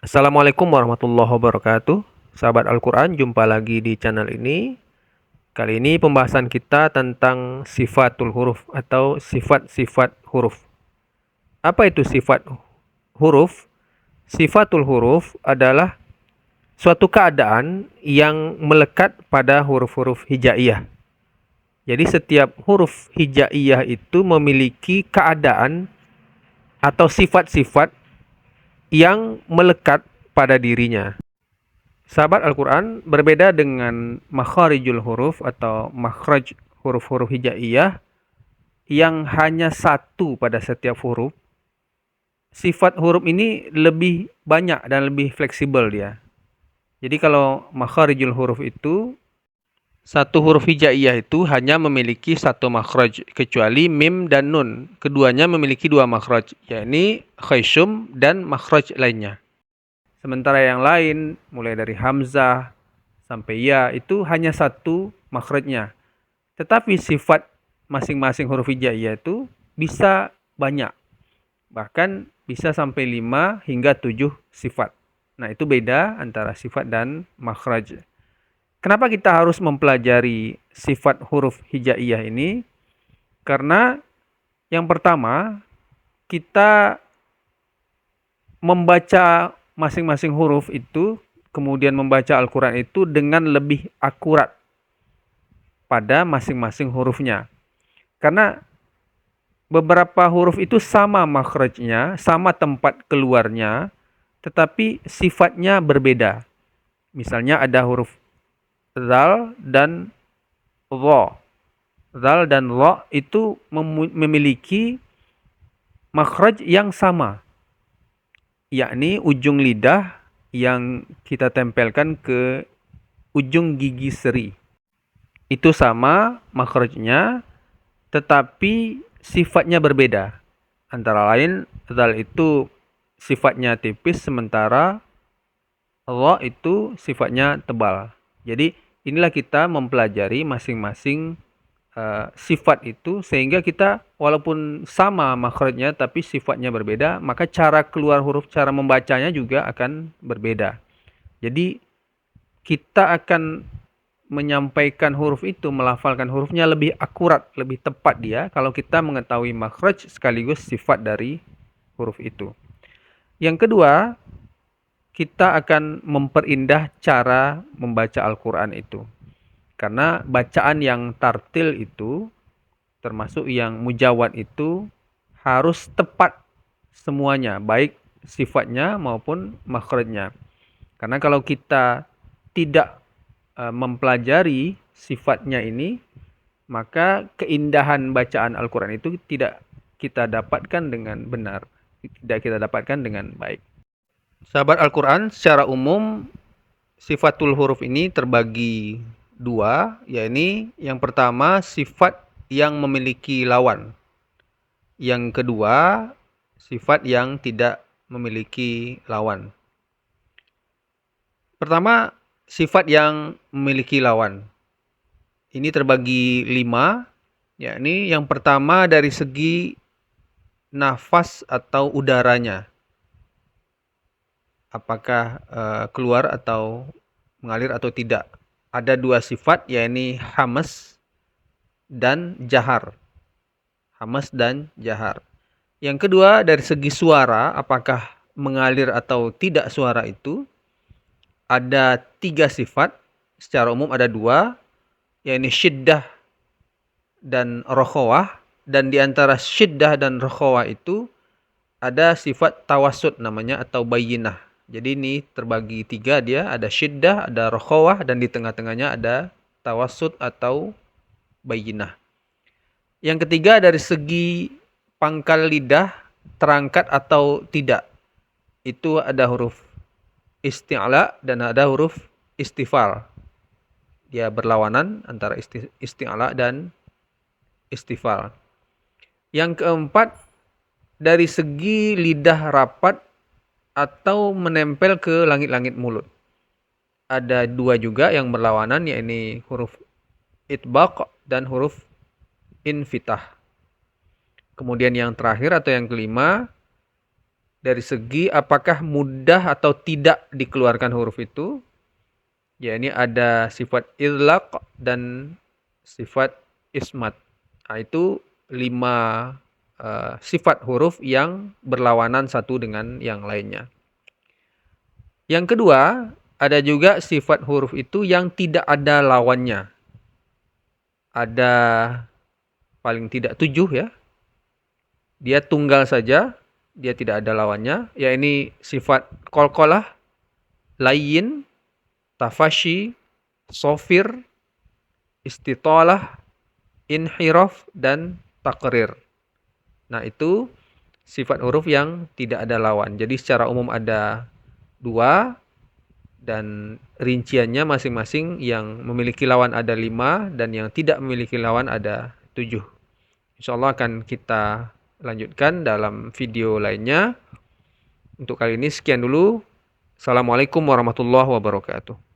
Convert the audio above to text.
Assalamualaikum warahmatullahi wabarakatuh. Sahabat Al-Quran, jumpa lagi di channel ini. Kali ini pembahasan kita tentang sifatul huruf atau sifat-sifat huruf. Apa itu sifat huruf? Sifatul huruf adalah suatu keadaan yang melekat pada huruf-huruf hijaiyah. Jadi setiap huruf hijaiyah itu memiliki keadaan atau sifat-sifat yang melekat pada dirinya. Sahabat Al-Quran berbeda dengan makharijul huruf atau makhraj huruf-huruf hijaiyah yang hanya satu pada setiap huruf. Sifat huruf ini lebih banyak dan lebih fleksibel dia. Jadi kalau makharijul huruf itu, satu huruf hijaiyah itu hanya memiliki satu makhraj, kecuali mim dan nun. Keduanya memiliki dua makhraj, yakni khayshum dan makhraj lainnya. Sementara yang lain, mulai dari hamzah sampai ya, itu hanya satu makhrajnya. Tetapi sifat masing-masing huruf hijaiyah itu bisa banyak. Bahkan bisa sampai 5 hingga 7 sifat. Nah, itu beda antara sifat dan makhraj. Kenapa kita harus mempelajari sifat huruf hijaiyah ini? Karena yang pertama, kita membaca masing-masing huruf itu, kemudian membaca Al-Quran itu dengan lebih akurat pada masing-masing hurufnya. Karena beberapa huruf itu sama makhrajnya, sama tempat keluarnya, tetapi sifatnya berbeda. Misalnya ada huruf zal dan dha. Zal dan dha itu memiliki makhraj yang sama, yakni ujung lidah yang kita tempelkan ke ujung gigi seri. Itu sama makhrajnya, tetapi sifatnya berbeda. Antara lain, zal itu sifatnya tipis, sementara dha itu sifatnya tebal. Jadi inilah kita mempelajari masing-masing sifat itu, sehingga kita walaupun sama makhrajnya tapi sifatnya berbeda, maka cara keluar huruf, cara membacanya juga akan berbeda. Jadi kita akan menyampaikan huruf itu, melafalkan hurufnya lebih akurat, lebih tepat dia kalau kita mengetahui makhraj sekaligus sifat dari huruf itu. Yang kedua, kita akan memperindah cara membaca Al-Quran itu. Karena bacaan yang tartil itu, termasuk yang mujawad itu, harus tepat semuanya, baik sifatnya maupun makhrajnya. Karena kalau kita tidak mempelajari sifatnya ini, maka keindahan bacaan Al-Quran itu tidak kita dapatkan dengan benar, tidak kita dapatkan dengan baik. Sahabat Al-Quran, secara umum sifatul huruf ini terbagi dua, yakni yang pertama sifat yang memiliki lawan. Yang kedua, sifat yang tidak memiliki lawan. Pertama, sifat yang memiliki lawan. Ini terbagi 5, yakni yang pertama dari segi nafas atau udaranya. Apakah keluar atau mengalir atau tidak. Ada 2 sifat, yakni hamas dan jahar. Hamas dan jahar. Yang kedua, dari segi suara, apakah mengalir atau tidak suara itu. Ada 3 sifat, secara umum ada 2, yakni syiddah dan rokhawah. Dan di antara syiddah dan rokhawah itu ada sifat tawassut namanya, atau bayyinah. Jadi ini terbagi 3 dia, ada syiddah, ada rokhawah, dan di tengah-tengahnya ada tawassut atau bayyinah. Yang ketiga, dari segi pangkal lidah terangkat atau tidak. Itu ada huruf isti'la dan ada huruf istifal. Dia berlawanan antara isti'la dan istifal. Yang keempat, dari segi lidah rapat atau menempel ke langit-langit mulut. Ada 2 juga yang berlawanan, yakni huruf itbaq dan huruf infitah. Kemudian yang terakhir atau yang kelima, dari segi apakah mudah atau tidak dikeluarkan huruf itu. Ya, ini ada sifat idlaq dan sifat ismat. Nah, itu 5 sifat huruf yang berlawanan satu dengan yang lainnya. Yang kedua, ada juga sifat huruf itu yang tidak ada lawannya. Ada paling tidak 7 ya. Dia tunggal saja, dia tidak ada lawannya. Ya, ini sifat qalqalah, layyin, tafashi, sofir, istitalah, inhiraf, dan takrir. Nah, itu sifat huruf yang tidak ada lawan. Jadi secara umum ada 2 dan rinciannya masing-masing, yang memiliki lawan ada 5 dan yang tidak memiliki lawan ada 7. Insyaallah akan kita lanjutkan dalam video lainnya. Untuk kali ini sekian dulu. Assalamualaikum warahmatullahi wabarakatuh.